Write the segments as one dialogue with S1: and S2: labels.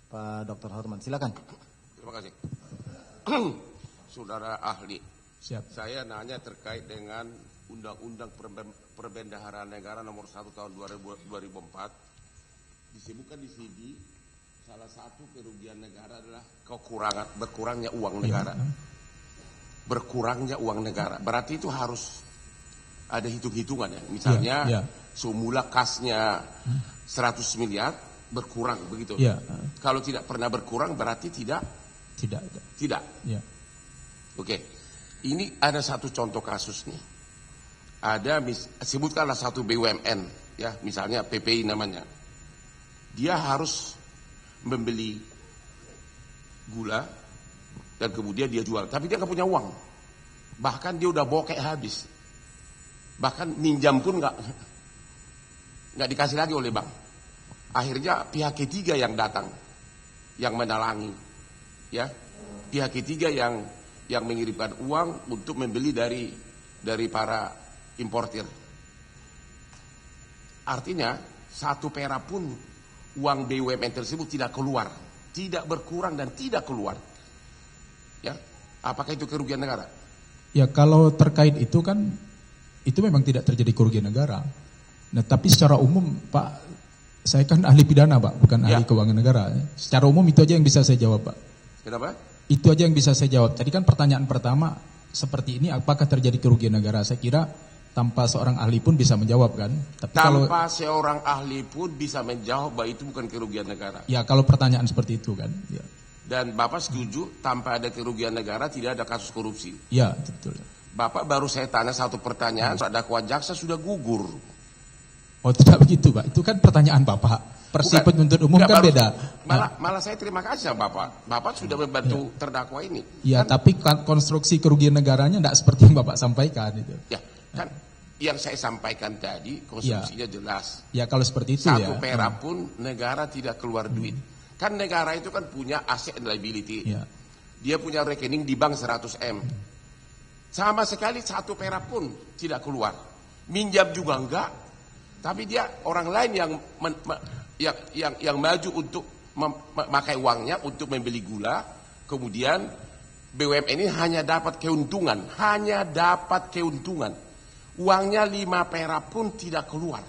S1: Pak Dr. Horman, silakan.
S2: Terima kasih. Saudara ahli,
S3: Siap.
S2: saya nanya terkait dengan Undang-Undang Perbendaharaan Negara nomor 1 tahun 2004. Disebutkan di sini salah satu kerugian negara adalah berkurangnya uang negara. Berkurangnya uang negara. Berarti itu harus ada hitung-hitungan ya. Misalnya semula kasnya 100 miliar berkurang begitu. Kalau tidak pernah berkurang berarti tidak. Ya. Oke. Ini ada satu contoh kasus nih. Sebutkanlah satu BUMN ya, misalnya PPI namanya. Dia harus membeli gula dan kemudian dia jual, tapi dia nggak punya uang. Bahkan dia udah bokek habis. Bahkan minjam pun nggak dikasih lagi oleh bank. Akhirnya pihak ketiga yang datang, yang menalangi, ya, pihak ketiga yang mengirimkan uang untuk membeli dari para importir. Artinya 1 perak pun uang BUMN tersebut tidak keluar, tidak berkurang dan tidak keluar. Ya, apakah itu kerugian negara?
S3: Ya, kalau terkait itu kan itu memang tidak terjadi kerugian negara. Nah, tapi secara umum Pak, saya kan ahli pidana Pak, bukan ahli keuangan negara. Secara umum itu aja yang bisa saya jawab Pak.
S2: Kenapa?
S3: Itu aja yang bisa saya jawab. Tadi kan pertanyaan pertama seperti ini, apakah terjadi kerugian negara? Saya kira tanpa seorang ahli pun bisa menjawab kan. Tapi
S2: tanpa seorang ahli pun bisa menjawab bahwa itu bukan kerugian negara.
S3: Ya, kalau pertanyaan seperti itu kan. Ya.
S2: Dan Bapak setuju tanpa ada kerugian negara tidak ada kasus korupsi?
S3: Ya, betul.
S2: Bapak baru saya tanya satu pertanyaan, dakwa jaksa sudah gugur.
S3: Oh, tidak begitu Pak, itu kan pertanyaan Bapak. Persih penuntut umum kan beda.
S2: Malah saya terima kasih sama Bapak. Bapak sudah membantu terdakwa ini.
S3: Ya, kan, tapi konstruksi kerugian negaranya tidak seperti yang Bapak sampaikan itu.
S2: Ya, kan yang saya sampaikan tadi konstruksinya jelas.
S3: Ya, kalau seperti itu
S2: 1 perak pun negara tidak keluar duit. Kan negara itu kan punya asset and liability. Dia punya rekening di bank 100 M. Sama sekali 1 perak pun tidak keluar. Minjam juga enggak. Tapi dia orang lain yang maju untuk memakai uangnya untuk membeli gula. Kemudian BUMN ini hanya dapat keuntungan. Uangnya 5 perak pun tidak keluar.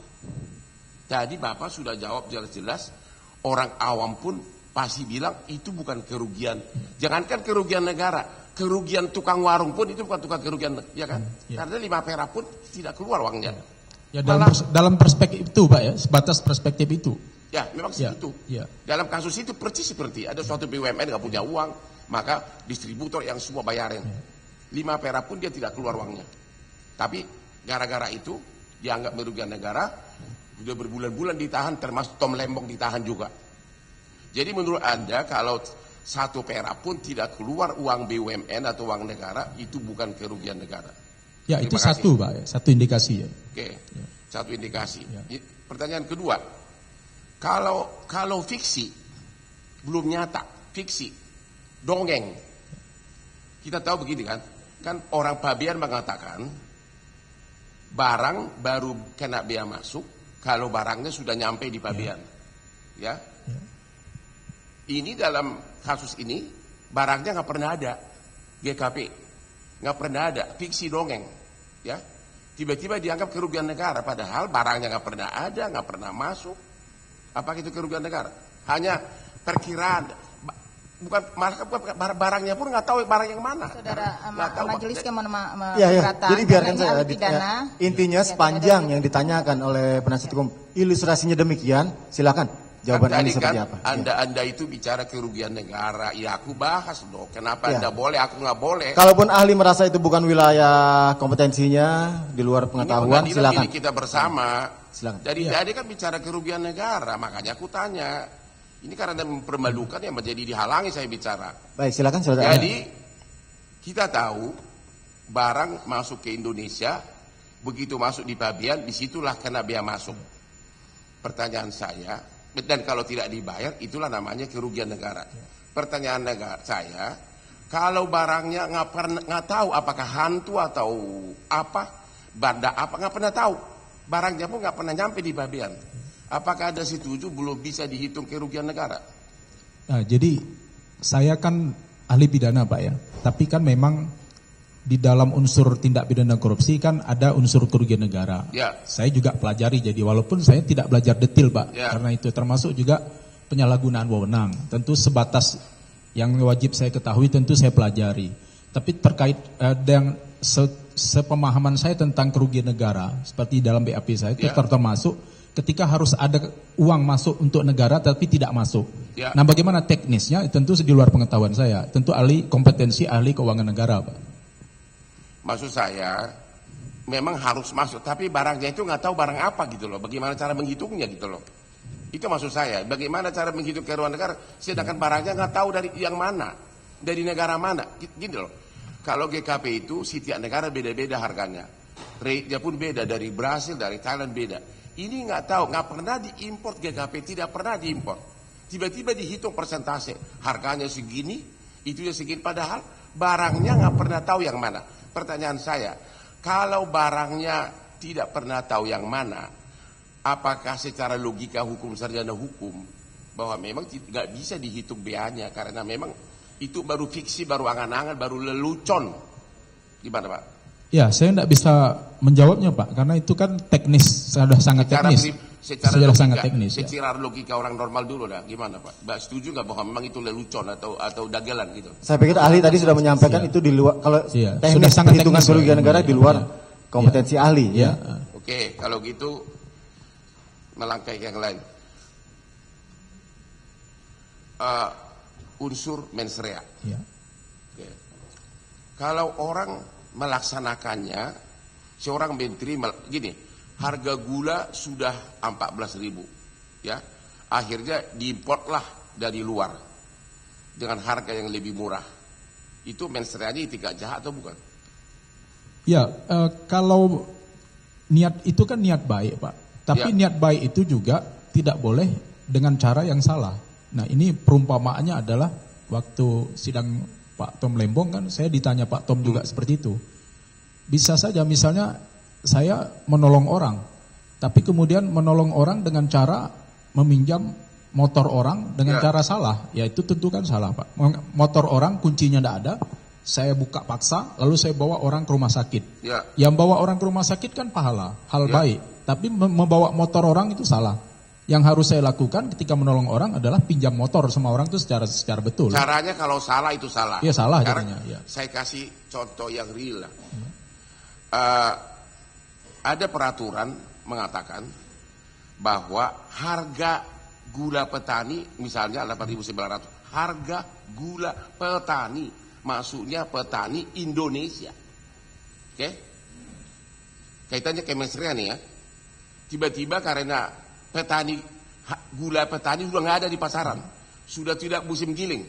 S2: Jadi Bapak sudah jawab jelas-jelas. Orang awam pun pasti bilang itu bukan kerugian. Jangankan kerugian negara, kerugian tukang warung pun itu bukan tukang kerugian, ya kan? Karena 5 perak pun tidak keluar uangnya.
S3: Ya, dalam perspektif itu Pak ya, sebatas perspektif itu.
S2: Ya, memang segitu. Dalam kasus itu persis seperti ada suatu BUMN nggak punya uang, maka distributor yang semua bayarin. 5 perak pun dia tidak keluar uangnya. Tapi gara-gara itu dianggap merugikan negara. Sudah berbulan-bulan ditahan, termasuk Tom Lembong ditahan juga. Jadi menurut Anda kalau 1 perak pun tidak keluar uang BUMN atau uang negara, itu bukan kerugian negara.
S3: Ya, itu satu Pak, satu indikasi ya.
S2: Oke, satu indikasi. Pertanyaan kedua, kalau fiksi belum nyata, fiksi, dongeng, kita tahu begini kan orang Pabean mengatakan barang baru kena bea masuk kalau barangnya sudah nyampe di Pabean. Ya. Ini dalam kasus ini barangnya nggak pernah ada, GKP nggak pernah ada, fiksi dongeng. Ya. Tiba-tiba dianggap kerugian negara, padahal barangnya nggak pernah ada, nggak pernah masuk. Apakah itu kerugian negara? Hanya perkiraan. Bukan barangnya pun nggak tahu barang yang mana.
S4: Saudara majelis yang
S1: jadi biarkan saya intinya sepanjang yang ditanyakan oleh penasihat hukum ilustrasinya demikian, silakan jawaban Anda seperti apa.
S2: Anda itu bicara kerugian negara, ya aku bahas dong. Kenapa Anda boleh, aku nggak boleh?
S1: Kalaupun ahli merasa itu bukan wilayah kompetensinya, di luar pengetahuan, silakan.
S2: Ini kita bersama.
S1: Silakan.
S2: Jadi kan bicara kerugian negara, makanya aku tanya. Ini karena mempermalukan yang menjadi dihalangi saya bicara.
S1: Baik, silakan.
S2: Jadi kita tahu barang masuk ke Indonesia, begitu masuk di Pabean, disitulah kena bea masuk. Pertanyaan saya, dan kalau tidak dibayar, itulah namanya kerugian negara. Pertanyaan saya, kalau barangnya nggak tahu apakah hantu atau apa, benda apa, nggak pernah tahu. Barangnya pun nggak pernah nyampe di Pabean. Apakah Anda setuju belum bisa dihitung kerugian negara?
S3: Nah, jadi saya kan ahli pidana Pak ya, tapi kan memang di dalam unsur tindak pidana korupsi kan ada unsur kerugian negara.
S2: Ya.
S3: Saya juga pelajari, jadi walaupun saya tidak belajar detail Pak,
S2: Ya.
S3: karena itu termasuk juga penyalahgunaan wewenang. Tentu sebatas yang wajib saya ketahui tentu saya pelajari. Tapi terkait dengan sepemahaman saya tentang kerugian negara, seperti dalam BAP saya itu
S2: Ya.
S3: termasuk ketika harus ada uang masuk untuk negara tapi tidak masuk.
S2: Ya.
S3: Nah, bagaimana teknisnya? Tentu di luar pengetahuan saya. Tentu kompetensi ahli keuangan negara, Pak.
S2: Maksud saya memang harus masuk, tapi barangnya itu nggak tahu barang apa gitu loh. Bagaimana cara menghitungnya gitu loh. Itu maksud saya. Bagaimana cara menghitung kerugian negara, sedangkan barangnya nggak tahu dari yang mana, dari negara mana. Gini loh. Kalau GKP itu setiap negara beda-beda harganya. Rate-nya pun beda, dari Brasil, dari Thailand beda. Ini nggak tahu, nggak pernah diimpor GKP, tidak pernah diimpor. Tiba-tiba dihitung persentase, harganya segini, itunya segini. Padahal barangnya nggak pernah tahu yang mana. Pertanyaan saya, kalau barangnya tidak pernah tahu yang mana, apakah secara logika hukum, sarjana hukum, bahwa memang nggak bisa dihitung BA-nya karena memang itu baru fiksi, baru angan-angan, baru lelucon. Gimana Pak?
S3: Ya, saya tidak bisa menjawabnya Pak, karena itu kan teknis, sudah sangat teknis.
S2: Secara
S3: Sudah
S2: logika,
S3: sangat teknis. Ya.
S2: secara logika orang normal dulu dah, gimana Pak? Mbak setuju nggak bahwa memang itu lelucon atau dagelan gitu?
S1: Saya pikir ahli tadi sudah menyampaikan itu di luar, kalau
S3: Iya. Sudah
S1: teknis
S3: sangat
S1: perhitungan
S3: teknis,
S1: kerugian
S3: ya.
S1: negara di luar
S3: Iya.
S1: kompetensi ahli.
S3: Ya.
S1: Ya.
S2: Oke, kalau gitu melangkah yang lain. Unsur mens rea.
S3: Ya.
S2: Oke. Kalau orang melaksanakannya, seorang menteri gini, harga gula sudah 14.000, ya, akhirnya diimportlah dari luar dengan harga yang lebih murah. Itu mens rea-nya etika jahat atau bukan?
S3: Ya, kalau niat itu kan niat baik Pak, tapi
S2: Ya.
S3: niat baik itu juga tidak boleh dengan cara yang salah. Nah, ini perumpamaannya adalah waktu sidang Pak Tom Lembong kan saya ditanya Pak Tom juga seperti itu. Bisa saja misalnya saya menolong orang, tapi kemudian menolong orang dengan cara meminjam motor orang dengan
S2: Ya.
S3: cara salah, ya itu tentu kan salah Pak. Motor orang kuncinya tidak ada, saya buka paksa, lalu saya bawa orang ke rumah sakit.
S2: Ya.
S3: Yang bawa orang ke rumah sakit kan pahala, hal
S2: Ya.
S3: baik. Tapi membawa motor orang itu salah. Yang harus saya lakukan ketika menolong orang adalah pinjam motor sama orang itu secara betul.
S2: Caranya kalau salah itu salah.
S3: Iya, salah
S2: Sekarang
S3: caranya, ya.
S2: saya kasih contoh yang real lah. Ada peraturan mengatakan bahwa harga gula petani misalnya 8.900. Harga gula petani, maksudnya petani Indonesia. Oke? Kaitannya ke mens rea nih ya. Tiba-tiba karena gula petani sudah nggak ada di pasaran, sudah tidak musim giling,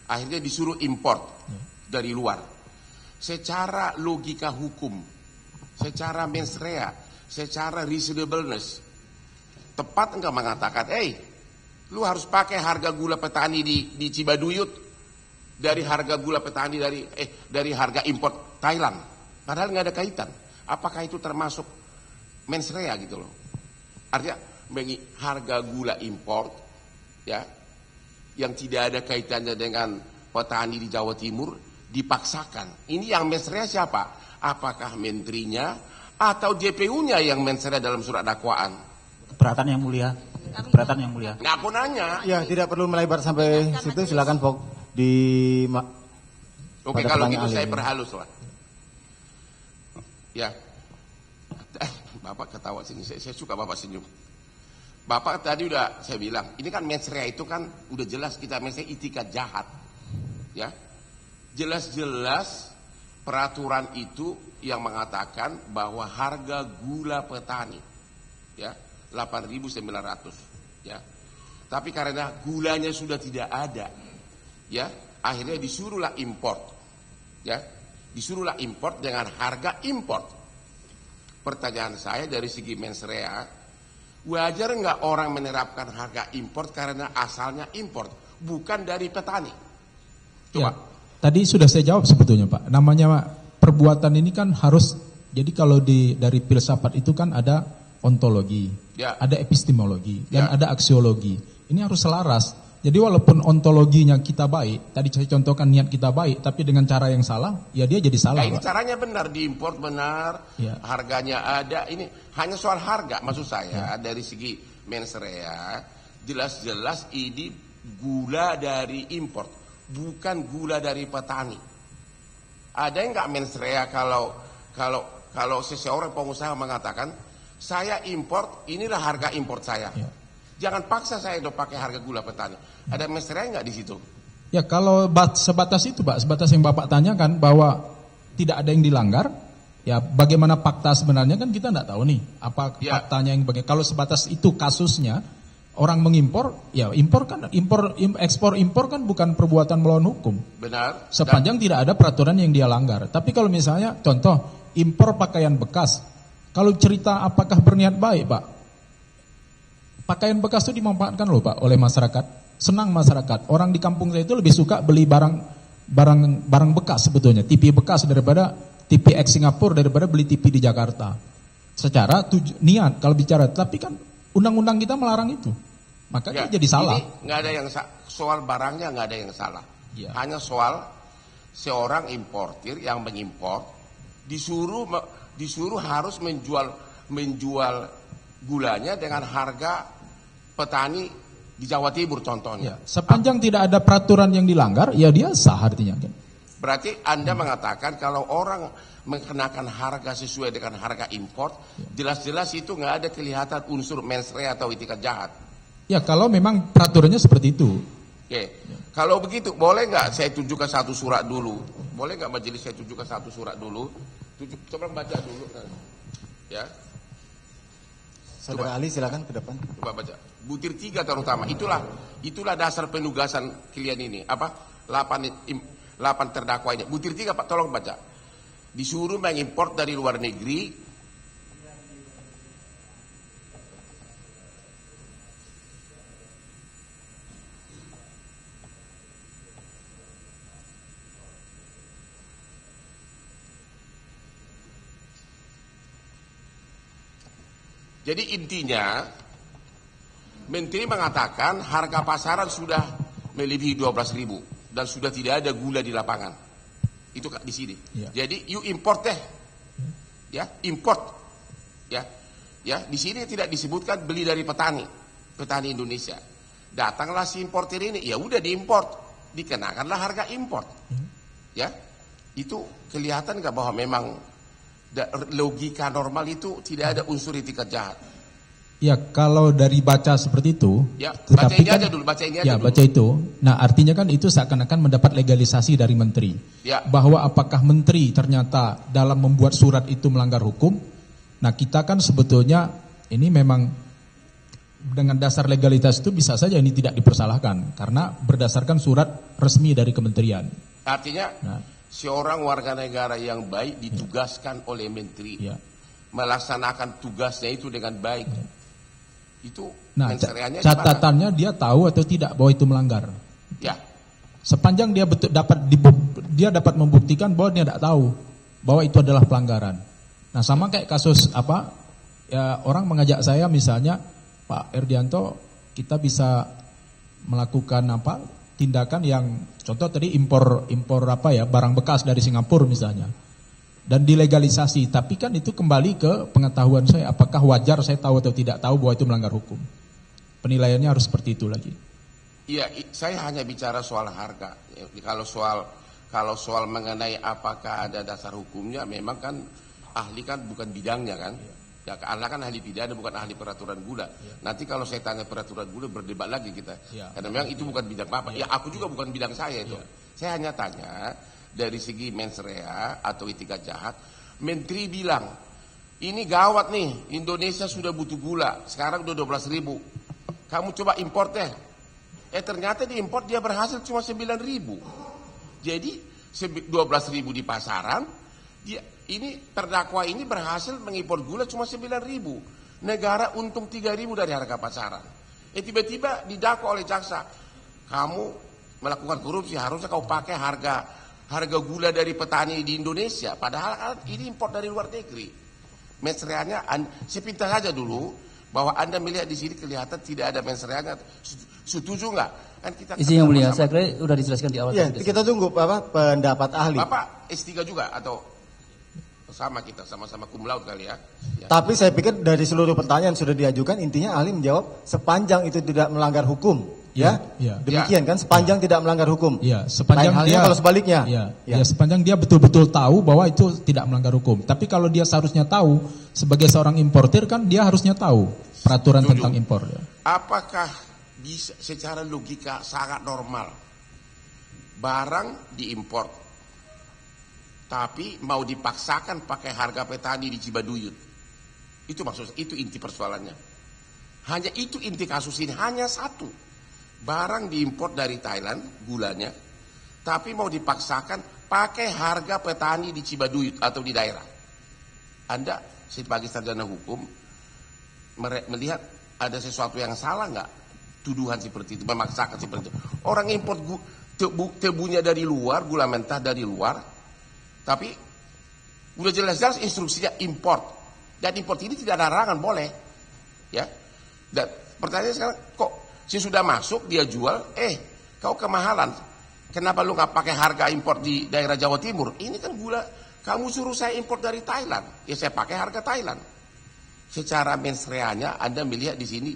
S2: akhirnya disuruh import dari luar. Secara logika hukum, secara mens rea, secara reasonableness, tepat enggak mengatakan, lu harus pakai harga gula petani di Cibaduyut dari harga gula petani dari harga import Thailand, padahal nggak ada kaitan. Apakah itu termasuk mens rea gitu loh? Artinya harga gula import ya yang tidak ada kaitannya dengan petani di Jawa Timur dipaksakan. Ini yang mens rea siapa? Apakah menterinya atau JPU-nya yang mens rea dalam surat dakwaan?
S5: Keberatan yang mulia. Keberatan yang mulia.
S2: Nah, aku nanya.
S1: Ya, tidak perlu melebar sampai situ, silakan Fok di
S2: Oke,
S1: pada
S2: kalau
S1: pertanyaan
S2: gitu saya
S1: ini.
S2: perhalus lah. Ya. Bapak ketawa sini, saya suka Bapak senyum. Bapak tadi udah saya bilang, ini kan mens rea itu kan udah jelas kita mens rea itikat jahat. Ya. Jelas-jelas peraturan itu yang mengatakan bahwa harga gula petani ya 8.900 ya. Tapi karena gulanya sudah tidak ada ya, akhirnya disuruhlah import. Ya. Disuruhlah import dengan harga import. Pertanyaan saya dari segi mens rea, wajar nggak orang menerapkan harga import karena asalnya import, bukan dari petani? Coba.
S3: Ya, tadi sudah saya jawab sebetulnya Pak. Namanya perbuatan ini kan harus, jadi kalau dari filsafat itu kan ada ontologi,
S2: Ya.
S3: ada epistemologi, dan
S2: Ya.
S3: ada aksiologi. Ini harus selaras. Jadi walaupun ontologinya kita baik, tadi saya contohkan niat kita baik, tapi dengan cara yang salah, ya dia jadi salah.
S2: Nah, ini
S3: Pak.
S2: caranya benar, diimpor benar,
S3: Ya.
S2: harganya ada. Ini hanya soal harga, maksud saya dari segi mens rea, jelas-jelas ini gula dari import, bukan gula dari petani. Ada nggak mens rea kalau seseorang pengusaha mengatakan saya import, inilah harga import saya.
S3: Ya.
S2: Jangan paksa saya udah pakai harga gula petani. Ada mens rea nggak di situ?
S3: Ya kalau sebatas itu Pak, sebatas yang Bapak tanyakan bahwa tidak ada yang dilanggar, ya bagaimana fakta sebenarnya kan kita tidak tahu nih. Apa
S2: Ya.
S3: faktanya yang bagaimana. Kalau sebatas itu kasusnya, orang mengimpor, ya ekspor impor kan bukan perbuatan melawan hukum.
S2: Benar.
S3: Sepanjang tidak ada peraturan yang dia langgar. Tapi kalau misalnya contoh impor pakaian bekas, kalau cerita apakah berniat baik Pak? Pakaian bekas itu dimanfaatkan loh Pak oleh masyarakat. Senang masyarakat. Orang di kampung saya itu lebih suka beli barang bekas sebetulnya. TV bekas daripada TV X Singapura daripada beli TV di Jakarta. Secara niat kalau bicara. Tapi kan undang-undang kita melarang itu. Makanya jadi salah.
S2: Ini nggak ada yang soal barangnya nggak ada yang salah.
S3: Ya.
S2: Hanya soal seorang importir yang mengimpor disuruh harus menjual gulanya dengan harga petani di Jawa Timur contohnya.
S3: Ya. Sepanjang tidak ada peraturan yang dilanggar, ya dia sah artinya kan.
S2: Berarti Anda mengatakan kalau orang mengenakan harga sesuai dengan harga import, jelas-jelas itu nggak ada kelihatan unsur mens rea atau itikat jahat.
S3: Ya kalau memang peraturannya seperti itu.
S2: Oke, kalau begitu boleh nggak saya tunjukkan satu surat dulu? Boleh nggak majelis saya tunjukkan satu surat dulu? Coba baca dulu, ya.
S1: Saudara Ali silakan ke depan.
S2: Coba baca. Butir 3 terutama. Itulah dasar penugasan kalian ini. 8 terdakwa ini. Butir 3 Pak, tolong baca. Disuruh mengimpor dari luar negeri Jadi intinya Menteri mengatakan harga pasaran sudah melebihi 12.000 dan sudah tidak ada gula di lapangan. Itu di sini.
S3: Ya.
S2: Jadi you import deh. Ya, import. Ya. Ya, di sini tidak disebutkan beli dari petani Indonesia. Datanglah si importer ini, ya udah diimport, dikenakanlah harga import. Ya. Itu kelihatan enggak bahwa memang logika normal itu tidak ada unsur itikat jahat.
S3: Ya kalau dari baca seperti itu,
S2: Ya, baca ini aja dulu, baca ini aja
S3: ya
S2: dulu.
S3: baca itu. Nah artinya kan itu seakan-akan mendapat legalisasi dari menteri.
S2: Ya.
S3: Bahwa apakah menteri ternyata dalam membuat surat itu melanggar hukum? Nah kita kan sebetulnya ini memang dengan dasar legalitas itu bisa saja ini tidak dipersalahkan karena berdasarkan surat resmi dari kementerian.
S2: Artinya
S3: Nah.
S2: seorang warga negara yang baik ditugaskan oleh menteri
S3: Ya.
S2: melaksanakan tugasnya itu dengan baik. Itu
S3: Nah
S2: mens reanya di mana?
S3: catatannya dia tahu atau tidak bahwa itu melanggar.
S2: Ya,
S3: Sepanjang dia dia dapat membuktikan bahwa dia tidak tahu bahwa itu adalah pelanggaran. Nah sama kayak kasus ya orang mengajak saya misalnya Pak Erdianto kita bisa melakukan tindakan yang contoh tadi impor barang bekas dari Singapura misalnya dan dilegalisasi, tapi kan itu kembali ke pengetahuan saya apakah wajar saya tahu atau tidak tahu bahwa itu melanggar hukum. Penilaiannya harus seperti itu lagi.
S2: iya. Saya hanya bicara soal harga. Kalau soal mengenai apakah ada dasar hukumnya, memang kan ahli kan bukan bidangnya kan. Ya, Anda kan ahli pidana bukan ahli peraturan gula. Nanti kalau saya tanya peraturan gula berdebat lagi kita.
S3: Ya.
S2: Karena memang itu bukan bidang Bapak. Ya, aku juga bukan bidang saya itu. Saya hanya tanya dari segi mens rea atau itikat jahat. Menteri bilang, ini gawat nih, Indonesia sudah butuh gula. Sekarang udah 12.000. Kamu coba import deh. Ternyata diimport dia berhasil cuma 9.000. Jadi 12.000 di pasaran, ini terdakwa ini berhasil mengimpor gula cuma 9.000. Negara untung 3.000 dari harga pasaran. Tiba-tiba didakwa oleh jaksa. Kamu melakukan korupsi, harusnya kau pakai harga gula dari petani di Indonesia. Padahal ini impor dari luar negeri. Mens reanya, sepintas saja dulu bahwa Anda melihat di sini kelihatan tidak ada mens reanya. Setuju nggak? Kan kita
S5: Izin yang mulia,
S2: sama-sama.
S5: saya kira sudah dijelaskan di awal.
S1: Ya,
S5: tadi.
S1: kita tunggu pendapat ahli.
S2: Bapak S3 juga atau sama kita sama-sama cum laude kali ya? Ya.
S1: Tapi saya pikir dari seluruh pertanyaan sudah diajukan, intinya ahli menjawab sepanjang itu tidak melanggar hukum. Ya,
S3: Ya.
S1: demikian kan, sepanjang tidak melanggar hukum.
S3: Ya, sepanjang
S1: Lain halnya
S3: dia
S1: kalau sebaliknya.
S3: Ya,
S1: Ya.
S3: ya, sepanjang dia betul-betul tahu bahwa itu tidak melanggar hukum. Tapi kalau dia seharusnya tahu sebagai seorang importir kan dia harusnya tahu peraturan
S2: Setuju.
S3: tentang impor. Ya.
S2: Apakah bisa secara logika sangat normal barang diimpor tapi mau dipaksakan pakai harga petani di Cibaduyut? Itu maksud, itu inti persoalannya. Hanya itu inti kasus ini, hanya satu. Barang diimpor dari Thailand, gulanya, tapi mau dipaksakan pakai harga petani di Cibaduyut atau di daerah. Anda sebagai sarjana hukum melihat ada sesuatu yang salah nggak? Tuduhan seperti itu, memaksakan seperti itu. Orang impor tebunya dari luar, gula mentah dari luar, tapi udah jelas-jelas instruksinya import. Dan import ini tidak ada larangan, boleh. Ya. Dan pertanyaannya sekarang, kok sudah masuk dia jual, kau kemahalan. Kenapa lu nggak pakai harga import di daerah Jawa Timur? Ini kan gula, kamu suruh saya import dari Thailand, ya saya pakai harga Thailand. Secara mens reanya Anda melihat di sini,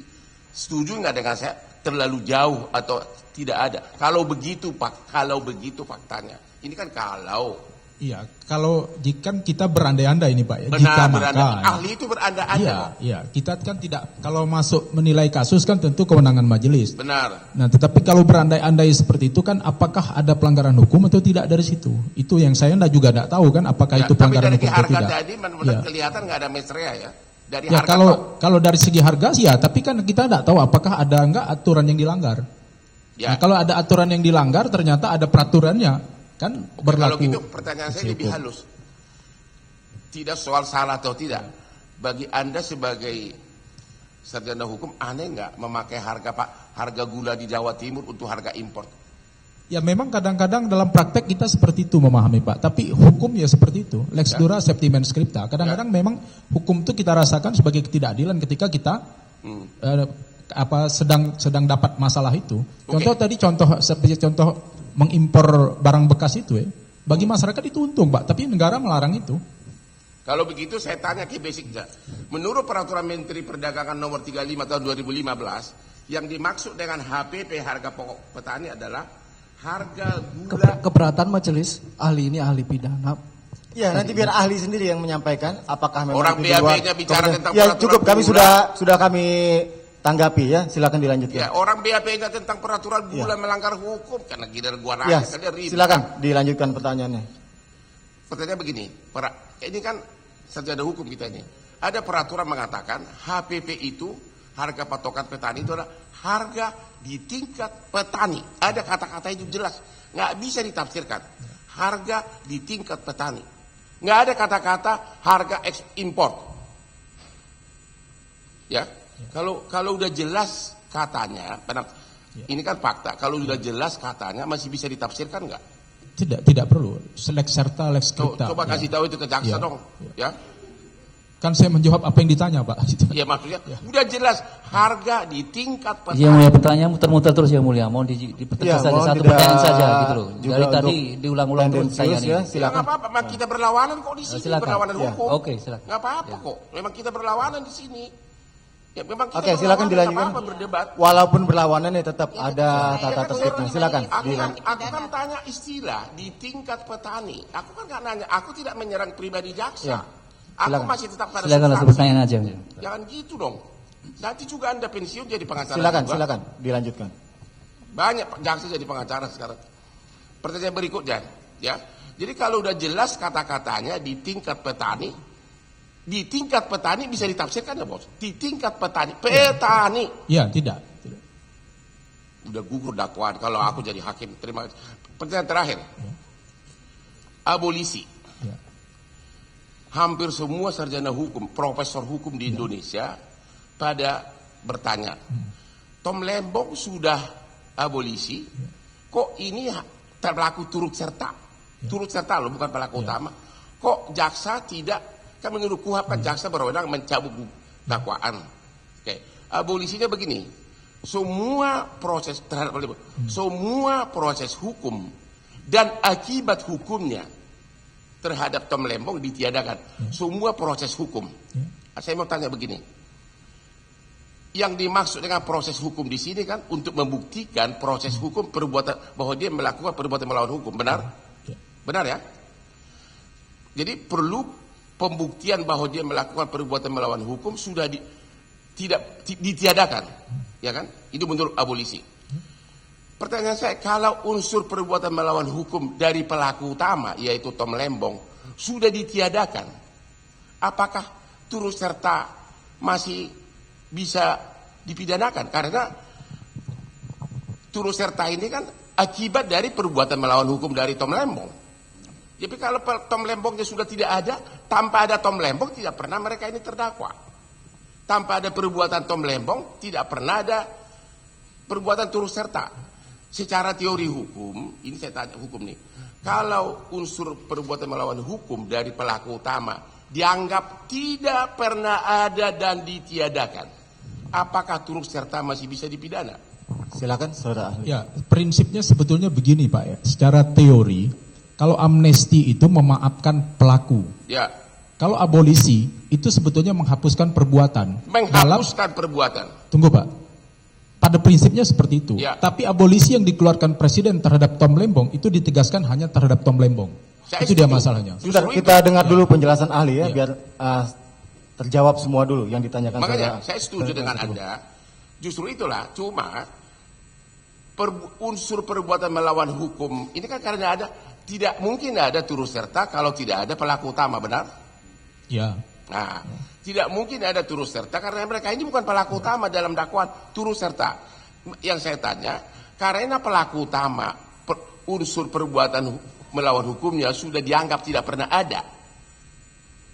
S2: setuju nggak dengan saya terlalu jauh atau tidak ada? Kalau begitu Pak, kalau begitu faktanya. Ini kan kalau.
S3: Iya, kalau jika kita berandai-andai ini Pak, ya,
S2: Benar,
S3: jika
S2: berandai.
S3: maka.
S2: Ahli itu berandai-andai.
S3: Iya,
S2: kok.
S3: iya, kita kan tidak, kalau masuk menilai kasus kan tentu kewenangan majelis.
S2: Benar.
S3: Nah, tetapi kalau berandai-andai seperti itu kan apakah ada pelanggaran hukum atau tidak dari situ? Itu yang saya juga tidak tahu kan apakah
S2: Ya,
S3: itu
S2: tapi
S3: pelanggaran
S2: dari
S3: hukum atau
S2: harga
S3: tidak.
S2: tadi benar-benar
S3: Ya.
S2: kelihatan nggak ada mens rea ya. Dari
S3: Ya,
S2: harga
S3: kalau dari segi harga sih ya, tapi kan kita tidak tahu apakah ada enggak aturan yang dilanggar.
S2: Ya.
S3: Nah, kalau ada aturan yang dilanggar ternyata ada peraturannya kan berlaku.
S2: Kalau gitu pertanyaan saya lebih
S3: hukum.
S2: halus. Tidak soal salah atau tidak. Bagi Anda sebagai sarjana hukum aneh nggak memakai harga gula di Jawa Timur untuk harga impor?
S3: Ya memang kadang-kadang dalam praktek kita seperti itu memahami Pak. Tapi hukum ya seperti itu. Lex dura septi mens scripta. Kadang-kadang memang hukum itu kita rasakan sebagai ketidakadilan ketika kita sedang dapat masalah itu. Contoh tadi seperti contoh mengimpor barang bekas itu ya. Bagi masyarakat itu untung Pak, tapi negara melarang itu.
S2: Kalau begitu saya tanya ke basicnya. Menurut peraturan Menteri Perdagangan nomor 35 tahun 2015, yang dimaksud dengan HPP harga pokok petani adalah harga gula.
S6: Keberatan majelis, ahli ini ahli pidana.
S1: Ya, nanti biar ahli sendiri yang menyampaikan apakah memang
S2: Orang
S1: itu di luar
S2: BAP-nya bicara
S1: kemudian-
S2: tentang
S1: Ya,
S2: peraturan
S1: cukup kami
S2: gula.
S1: sudah kami tanggapi ya, silakan dilanjutkan.
S2: Ya, orang BAP-nya tentang peraturan gula melanggar hukum karena giliran gua
S1: Ya,
S2: rakyat kan dia ribut.
S1: silakan dilanjutkan pertanyaannya.
S2: Pertanyaan begini, ini kan sarjana hukum kita ini. Ada peraturan mengatakan HPP itu harga patokan petani itu adalah harga di tingkat petani. Ada kata-kata itu jelas, nggak bisa ditafsirkan. Harga di tingkat petani, nggak ada kata-kata harga import. Ya, kalau udah jelas katanya, ini kan fakta. Kalau udah jelas katanya masih bisa ditafsirkan nggak?
S3: Tidak perlu. Lex serta lex scripta.
S2: Coba kasih tahu itu ke jaksa
S3: Ya.
S2: dong, ya.
S3: Kan saya menjawab apa yang ditanya Pak.
S2: Ya maksudnya udah jelas harga di tingkat petani.
S5: Yang mulia pertanyaan muter-muter terus yang mulia. Mohon dipertegas
S1: Ya,
S5: saja
S1: mohon
S5: satu
S1: tidak
S5: pertanyaan saja gitu loh.
S1: juga
S5: Dari tadi
S1: untuk
S5: diulang-ulang terus
S1: tendensius
S5: saya
S1: ya,
S5: nih.
S2: Ya
S1: silakan.
S2: nggak apa-apa, memang kita berlawanan kok di sini,
S5: Silakan.
S2: berlawanan
S1: Ya.
S2: hukum.
S5: Oke, silakan.
S2: Nggak apa-apa
S5: Ya.
S2: kok, memang kita berlawanan di sini. Ya memang kita
S1: Oke, silakan
S2: berlawanan,
S1: dilanjutkan.
S2: nggak apa-apa berdebat.
S1: Walaupun berlawanan ya tetap ada
S2: Ya
S1: tata
S2: kan,
S1: tertibnya. Silakan.
S2: Aku kan tanya istilah di tingkat petani. Aku kan nggak nanya, aku tidak menyerang pribadi jaksa.
S1: Ya.
S2: Aku
S1: Silakan.
S2: masih tetap pada
S5: Silakan satu
S2: substansi.
S5: pertanyaan aja.
S2: Jangan gitu dong. Nanti juga Anda pensiun jadi pengacara
S1: Silakan,
S2: juga.
S1: silakan dilanjutkan.
S2: Banyak jaksa jadi pengacara sekarang. Pertanyaan berikutnya, ya. Jadi kalau udah jelas kata-katanya di tingkat petani bisa ditafsirkan ya bos. Di tingkat petani.
S3: Ya, tidak.
S2: Udah gugur dakwaan kalau aku jadi hakim. Terima kasih. Pertanyaan terakhir. Abolisi.
S3: Ya.
S2: Hampir semua sarjana hukum, profesor hukum di Indonesia pada bertanya, Tom Lembong sudah abolisi, kok ini pelaku turut serta? Turut serta loh, bukan pelaku utama. Kok jaksa tidak, kan menurut KUHP kan jaksa berwenang mencabut dakwaan. Oke. Abolisinya begini, semua proses terhadap semua proses hukum dan akibat hukumnya terhadap Tom Lembong ditiadakan. Semua proses hukum. Saya mau tanya begini. Yang dimaksud dengan proses hukum di sini kan untuk membuktikan proses hukum perbuatan bahwa dia melakukan perbuatan melawan hukum, benar? Benar ya? Jadi perlu pembuktian bahwa dia melakukan perbuatan melawan hukum sudah tidak ditiadakan, ya kan? Itu menurut abolisi. Pertanyaan saya, kalau unsur perbuatan melawan hukum dari pelaku utama yaitu Tom Lembong sudah ditiadakan, apakah turut serta masih bisa dipidanakan? Karena turut serta ini kan akibat dari perbuatan melawan hukum dari Tom Lembong. Jadi kalau Tom Lembongnya sudah tidak ada, tanpa ada Tom Lembong tidak pernah mereka ini terdakwa. Tanpa ada perbuatan Tom Lembong tidak pernah ada perbuatan turut serta. Secara teori hukum, ini saya tanya hukum nih, kalau unsur perbuatan melawan hukum dari pelaku utama dianggap tidak pernah ada dan ditiadakan, apakah turut serta masih bisa dipidana?
S1: Silakan saudara ahli.
S3: Ya, prinsipnya sebetulnya begini Pak ya. Secara teori, kalau amnesti itu memaafkan pelaku.
S2: Ya.
S3: Kalau abolisi itu sebetulnya menghapuskan perbuatan.
S2: Menghapuskan perbuatan.
S3: Tunggu Pak. Pada prinsipnya seperti itu.
S2: Ya.
S3: Tapi abolisi yang dikeluarkan Presiden terhadap Tom Lembong itu ditegaskan hanya terhadap Tom Lembong. Itu dia masalahnya.
S1: Sebentar, kita dengar dulu penjelasan ahli ya, biar terjawab semua dulu yang ditanyakan.
S2: Makanya saya setuju dengan Anda. Justru itulah, cuma unsur perbuatan melawan hukum ini kan karena ada, tidak mungkin ada turut serta kalau tidak ada pelaku utama, benar?
S3: Ya.
S2: Nah, tidak mungkin ada turut serta karena mereka ini bukan pelaku utama dalam dakwaan turut serta. Yang saya tanya, karena pelaku utama unsur perbuatan melawan hukumnya sudah dianggap tidak pernah ada.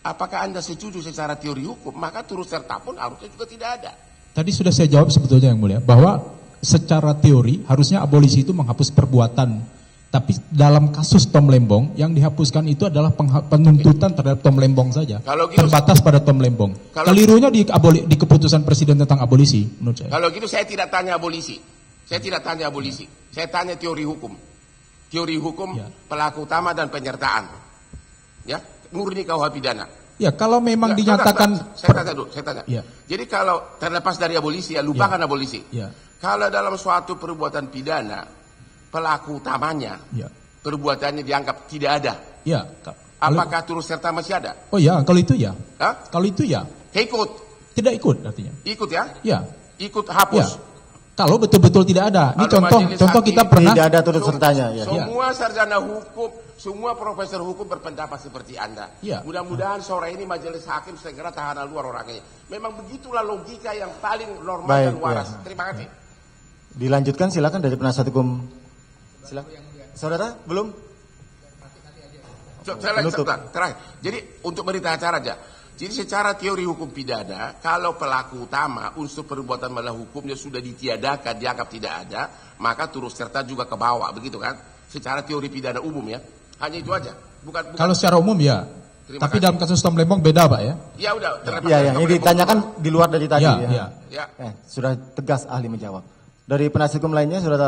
S2: Apakah Anda setuju secara teori hukum? Maka turut serta pun harusnya juga tidak ada.
S3: Tadi sudah saya jawab sebetulnya yang mulia, bahwa secara teori harusnya abolisi itu menghapus perbuatan. Tapi dalam kasus Tom Lembong yang dihapuskan itu adalah penuntutan terhadap Tom Lembong saja.
S2: Kalau gitu,
S3: terbatas pada Tom Lembong. Kelirunya di keputusan Presiden tentang abolisi menurut saya.
S2: Kalau gitu saya tidak tanya abolisi. Saya tidak tanya abolisi. Saya tanya teori hukum. Teori hukum pelaku utama dan penyertaan. Ya, murni KUH pidana.
S3: Ya, kalau memang dinyatakan
S2: saya tanya.
S3: Ya.
S2: Jadi kalau terlepas dari abolisi, ya lupakan abolisi.
S3: Ya.
S2: Kalau dalam suatu perbuatan pidana pelaku utamanya perbuatannya dianggap tidak ada.
S3: Ya.
S2: Apakah turut serta masih ada?
S3: Oh ya, kalau itu ya.
S2: Hah?
S3: Kalau itu ya.
S2: Ikut.
S3: Tidak ikut artinya.
S2: Ikut ya?
S3: Ya.
S2: Ikut hapus.
S3: Ya. Kalau betul-betul tidak ada. Ini
S2: Kalau
S3: contoh kita pernah
S1: tidak ada turut sertanya ya.
S2: Semua sarjana hukum, semua profesor hukum berpendapat seperti Anda.
S3: Ya.
S2: Mudah-mudahan sore ini majelis hakim segera tahanan luar orangnya. Memang begitulah logika yang paling normal dan waras. Terima kasih.
S1: Dilanjutkan silakan dari penasihat hukum. Silakan. Saudara, belum?
S2: Terakhir. Jadi untuk berita acara aja. Jadi secara teori hukum pidana, kalau pelaku utama unsur perbuatan melawan hukumnya sudah ditiadakan, dianggap tidak ada, maka turut serta juga ke bawah, begitu kan? Secara teori pidana umum ya. Hanya itu aja. Bukan.
S3: Kalau secara umum ya. Tapi dalam kasus Tom Lembong beda Pak ya?
S2: Ya udah.
S1: Iya, yang ditanyakan di luar dari tadi
S3: ya.
S1: Sudah tegas ahli menjawab. Dari penasihat hukum lainnya sudah